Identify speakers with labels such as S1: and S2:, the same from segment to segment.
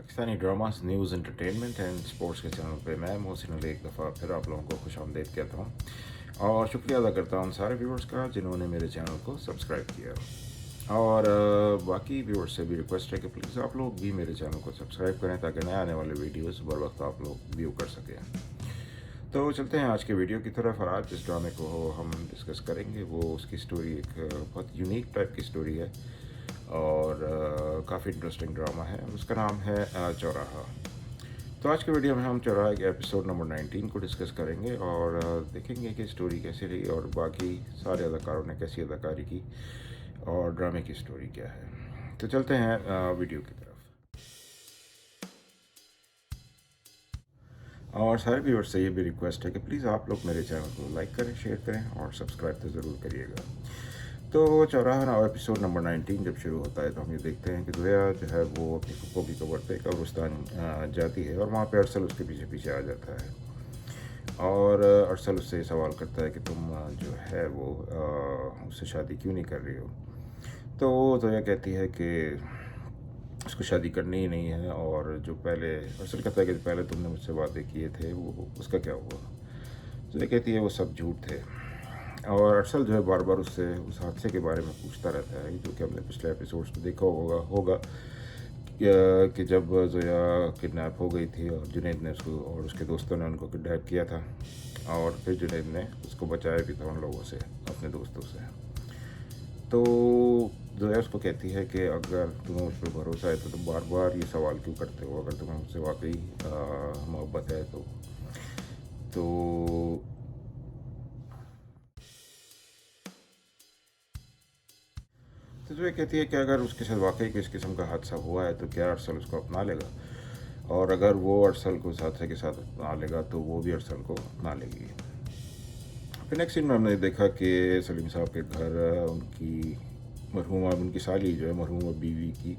S1: Pakistani dramas news entertainment and sports के channel पे मैं मोहसिन अली एक दफ़ा फिर आप लोगों को खुश आमदीद कहता हूँ और शुक्रिया अदा करता हूँ उन सारे व्यूवर्स का जिन्होंने मेरे चैनल को सब्सक्राइब किया और बाकी व्यूवर्स से भी रिक्वेस्ट है कि प्लीज़ आप लोग भी मेरे चैनल को सब्सक्राइब करें ताकि नए आने वाले वीडियोस बर वक्त आप लोग व्यू कर सकें। तो चलते हैं आज के वीडियो की तरफ। और आज जिस ड्रामे को हम डिस्कस करेंगे वो उसकी स्टोरी एक बहुत यूनिक टाइप की स्टोरी है और काफ़ी इंटरेस्टिंग ड्रामा है। उसका नाम है चौराहा। तो आज के वीडियो में हम चौराहा के एपिसोड नंबर 19 को डिस्कस करेंगे और देखेंगे कि स्टोरी कैसी रही और बाकी सारे अदाकारों ने कैसी अदाकारी की और ड्रामे की स्टोरी क्या है। तो चलते हैं वीडियो की तरफ। और सारे व्यूअर्स से ये भी रिक्वेस्ट है कि प्लीज़ आप लोग मेरे चैनल को लाइक करें, शेयर करें और सब्सक्राइब तो ज़रूर करिएगा। तो चौराहा एपिसोड नंबर 19 जब शुरू होता है तो हम ये देखते हैं कि जोया जो है वो अपनी फुप्पो की कबर पे कब्रिस्तान जाती है और वहाँ पे अरसल उसके पीछे पीछे आ जाता है और अरसल उससे सवाल करता है कि तुम जो है वो उससे शादी क्यों नहीं कर रही हो। तो जोया कहती है कि उसको शादी करनी ही नहीं है और जो पहले अरसल कहता है कि पहले तुमने मुझसे वादे किए थे वो उसका क्या हुआ। जोया कहती है वो सब झूठ थे और अरसल जो है बार बार उससे उस हादसे के बारे में पूछता रहता है जो कि हमने पिछले एपिसोड्स में देखा होगा कि जब जोया किडनैप हो गई थी और जुनैद ने उसको और उसके दोस्तों ने उनको किडनैप किया था और फिर जुनैद ने उसको बचाया भी था उन लोगों से, अपने दोस्तों से। तो जोया उसको कहती है कि अगर तुम्हें मुझ पर भरोसा है तो तुम बार बार ये सवाल क्यों करते हो, अगर तुम्हें मुझसे वाकई मोहब्बत है तो जो ये कहती है कि अगर उसके साथ वाकई किस किस्म का हादसा हुआ है तो क्या अरसल उसको अपना लेगा, और अगर वो अरसल को उस हादसे के साथ अपना लेगा तो वो भी अरसल को अपना लेगी। फिर नेक्स्ट सीन में हमने देखा कि सलीम साहब के घर उनकी मरहूमा उनकी साली जो है मरहूमा बीवी की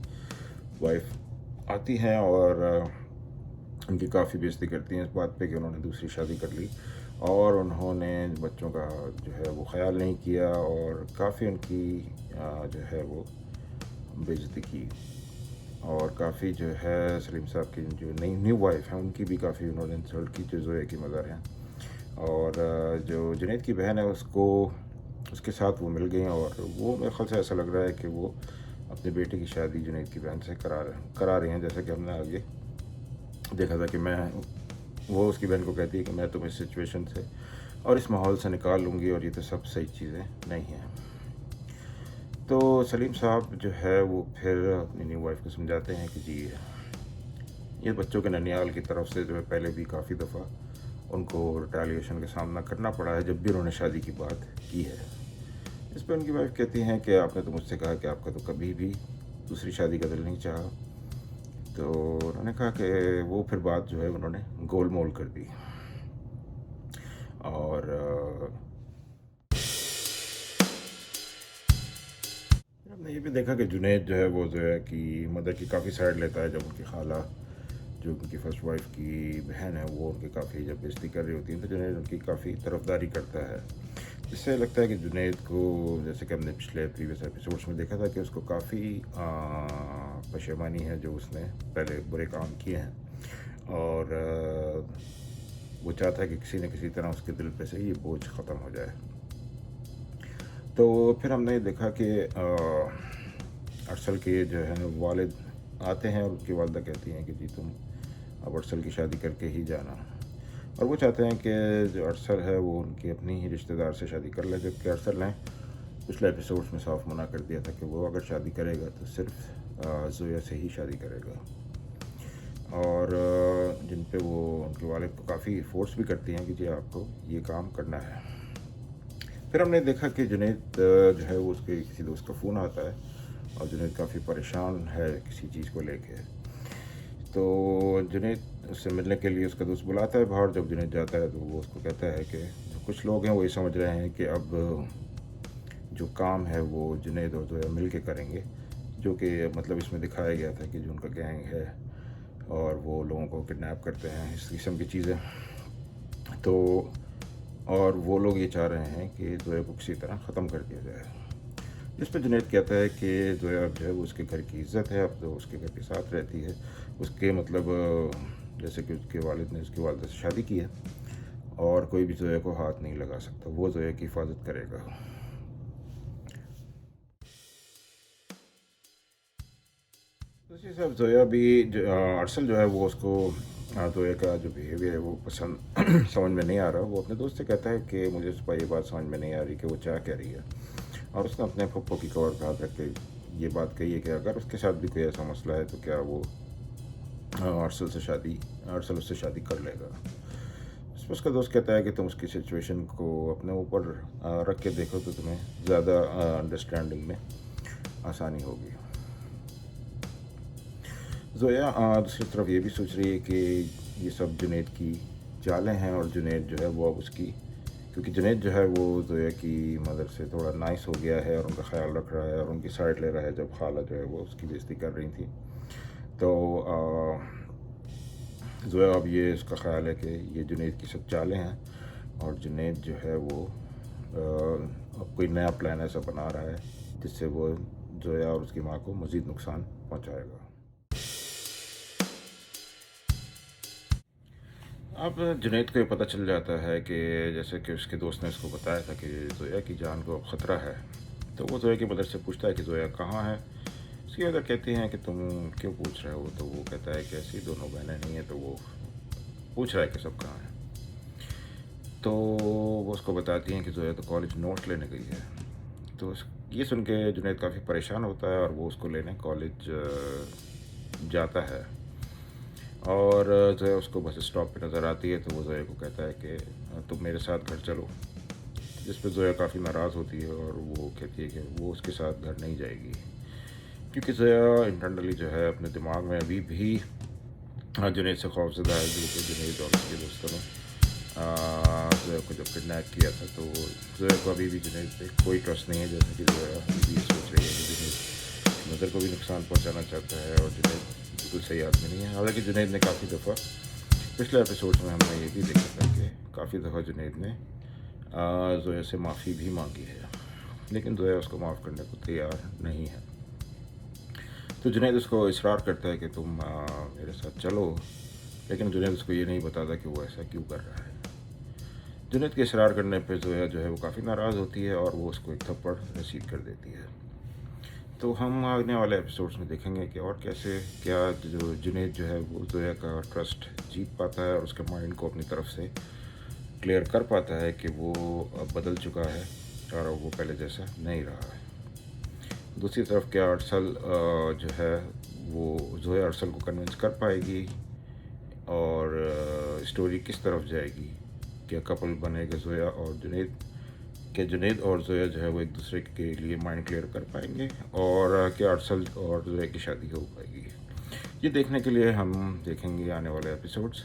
S1: वाइफ आती हैं और उनकी काफ़ी बेइज्जती करती हैं इस बात पे कि उन्होंने दूसरी शादी कर ली और उन्होंने बच्चों का जो है वो ख्याल नहीं किया और काफ़ी उनकी जो है वो बेइज्जती की और काफ़ी जो है सलीम साहब की जो नई न्यू वाइफ है उनकी भी काफ़ी उन्होंने इंसल्ट की जो जोया की मदर हैं। और जो जुनैद की बहन है उसको उसके साथ वो मिल गई और वो मेरे ख्याल से ऐसा लग रहा है कि वो अपने बेटे की शादी जुनैद की बहन से करा रही हैं, जैसा कि हमने आगे देखा था कि वो उसकी बहन को कहती है कि मैं तुम्हें इस सिचुएशन से और इस माहौल से निकाल लूँगी और ये तो सब सही चीज़ें नहीं हैं। तो सलीम साहब जो है वो फिर अपनी न्यू वाइफ को समझाते हैं कि जी ये बच्चों के ननियाल की तरफ से जो है पहले भी काफ़ी दफ़ा उनको रिटेलिएशन का सामना करना पड़ा है जब भी उन्होंने शादी की बात की है। इस पर उनकी वाइफ कहती हैं कि आपने तो मुझसे कहा कि आपका तो कभी भी दूसरी शादी का दिल नहीं चाहा। तो उन्होंने कहा कि वो फिर बात जो है उन्होंने गोल मोल कर दी और फिर हमने ये भी देखा कि जुनैद जो है वो जो है कि मदर की काफ़ी साइड लेता है जब उनकी खाला जो उनकी फ़र्स्ट वाइफ की बहन है वो उनकी काफ़ी जब बेइज्जती कर रही होती है तो जुनैद उनकी काफ़ी तरफदारी करता है। इससे लगता है कि जुनैद को, जैसे कि हमने पिछले प्रीवियस एपिसोड्स में देखा था, कि उसको काफ़ी पशेमानी है जो उसने पहले बुरे काम किए हैं और वो चाहता है कि किसी न किसी तरह उसके दिल पे से ये बोझ ख़त्म हो जाए। तो फिर हमने देखा कि अरसल के जो है वालिद आते हैं और उसकी वालदा कहती हैं कि जी तुम अब अरसल की शादी करके ही जाना, और वो चाहते हैं कि जो अरसल है वो उनकी अपनी ही रिश्तेदार से शादी कर ले, जबकि अरसल ने पिछले एपिसोड्स में साफ मना कर दिया था कि वो अगर शादी करेगा तो सिर्फ जोया से ही शादी करेगा और जिन पे वो उनके वालिद को काफ़ी फोर्स भी करती हैं कि जी आपको ये काम करना है। फिर हमने देखा कि जुनैद जो है वो उसके किसी दोस्त का फ़ोन आता है और जुनैद काफ़ी परेशान है किसी चीज़ को लेके। तो जुनैद उससे मिलने के लिए उसका दोस्त बुलाता है बाहर। जब जुनैद जाता है तो वो उसको कहता है कि जो कुछ लोग हैं वो ये समझ रहे हैं कि अब जो काम है वो जुनैद और जोया मिल के करेंगे, जो कि मतलब इसमें दिखाया गया था कि जो उनका गैंग है और वो लोगों को किडनैप करते हैं, इस किस्म की चीज़ें। तो और वो लोग ये चाह रहे हैं कि जोया को किसी तरह ख़त्म कर दिया जाए। जिस पे जुनैद कहता है कि ज़ोया अब जो है वो उसके घर की इज़्ज़त है, अब तो उसके घर के साथ रहती है। उसके मतलब जैसे कि उसके वालिद ने उसकी वालिदा से शादी की है और कोई भी ज़ोया को हाथ नहीं लगा सकता, वो ज़ोया की हिफाज़त करेगा। दूसरी तरफ ज़ोया भी अरसल जो है वो उसको ज़ोया का जो बिहेवियर है वो पसंद समझ में नहीं आ रहा। वो अपने दोस्त से कहता है कि मुझे उस पर ये बात समझ में नहीं आ रही कि वो चाह कह रही है, और उसने अपने पप्पो की कवर पे हाथ रख के ये बात कही है कि अगर उसके साथ भी कोई ऐसा मसला है तो क्या वो अरसल उससे शादी कर लेगा। इस पर उसका दोस्त कहता है कि तुम उसकी सिचुएशन को अपने ऊपर रख के देखो तो तुम्हें ज़्यादा अंडरस्टैंडिंग में आसानी होगी। ज़ोया दूसरी तरफ ये भी सोच रही है कि ये सब जुनैद की चालें हैं, और जुनैद जो है वो अब उसकी, क्योंकि जुनैद जो है वो ज़ोया की मदर से थोड़ा नाइस हो गया है और उनका ख्याल रख रहा है और उनकी साइड ले रहा है जब खाला जो है वो उसकी बेइज्जती कर रही थी। तो ज़ोया अब ये इसका ख्याल है कि ये जुनैद की सब चालें हैं, और जुनैद जो है वो अब कोई नया प्लान ऐसा बना रहा है जिससे वो ज़ोया और उसकी माँ को मज़ीद नुकसान पहुँचाएगा। अब जुनैद को ये पता चल जाता है कि जैसे कि उसके दोस्त ने उसको बताया था कि ज़ोया की जान को अब ख़तरा है। तो वो ज़ोया की मदर से पूछता है कि ज़ोया कहाँ है। उसकी मदर कहती हैं कि तुम क्यों पूछ रहे हो। तो वो कहता है कि ऐसी दोनों बहनें नहीं हैं, तो वो पूछ रहा है कि सब कहाँ हैं। तो वो उसको बताती हैं कि ज़ोया तो कॉलेज नोट्स लेने गई है। तो ये सुन के जुनैद काफ़ी परेशान होता है और वो उसको लेने कॉलेज जाता है। और ज़ोया उसको बस स्टॉप पे नज़र आती है, तो वो ज़ोया को कहता है कि तुम मेरे साथ घर चलो। जिस पे ज़ोया काफ़ी नाराज़ होती है और वो कहती है कि वो उसके साथ घर नहीं जाएगी, क्योंकि ज़ोया इंटरनली जो है अपने दिमाग में अभी भी जुनैद से खौफज़दा है, क्योंकि जुनैद और उसके दोस्तों ने ज़ोया को जब किडनैप किया था, तो ज़ोया को अभी भी जुनैद पे कोई ट्रस्ट नहीं है। जैसे कि ज़ोया अभी भी ये सोच रही है कि जुनैद मदर को भी नुकसान पहुंचाना चाहता है, और जुनैद बिल्कुल सही आदमी नहीं है। हालांकि जुनैद ने काफ़ी दफ़ा पिछले एपिसोड में हमने ये भी देखा था कि काफ़ी दफ़ा जुनैद ने ज़ोया से माफ़ी भी मांगी है, लेकिन ज़ोया उसको माफ़ करने को तैयार नहीं है। तो जुनैद उसको इसरार करता है कि तुम मेरे साथ चलो, लेकिन जुनैद उसको ये नहीं बताता कि वो ऐसा क्यों कर रहा है। जुनैद के इसरार करने पर ज़ोया जो है वो काफ़ी नाराज़ होती है और वो उसको एक थप्पड़ रसीद कर देती है। तो हम आने वाले एपिसोड्स में देखेंगे कि और कैसे क्या जो जुनैद जो है वो ज़ोया का ट्रस्ट जीत पाता है और उसके माइंड को अपनी तरफ से क्लियर कर पाता है कि वो अब बदल चुका है और वो पहले जैसा नहीं रहा है। दूसरी तरफ क्या अरसल जो है वो ज़ोया अरसल को कन्विंस कर पाएगी, और स्टोरी किस तरफ जाएगी। क्या कपल बनेगा ज़ोया और जुनैद, कि जुनैद और ज़ोया जो है वो एक दूसरे के लिए माइंड क्लियर कर पाएंगे, और क्या अरसल और ज़ोया की शादी हो पाएगी। ये देखने के लिए हम देखेंगे आने वाले एपिसोड्स।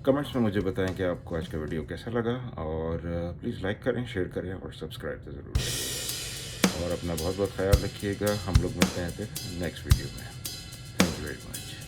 S1: कमेंट्स में मुझे बताएं कि आपको आज का वीडियो कैसा लगा, और प्लीज़ लाइक करें, शेयर करें और सब्सक्राइब तो ज़रूर करिएगा। और अपना बहुत बहुत ख्याल रखिएगा। हम लोग मिलते हैं फिर नेक्स्ट वीडियो में। Thank you very much.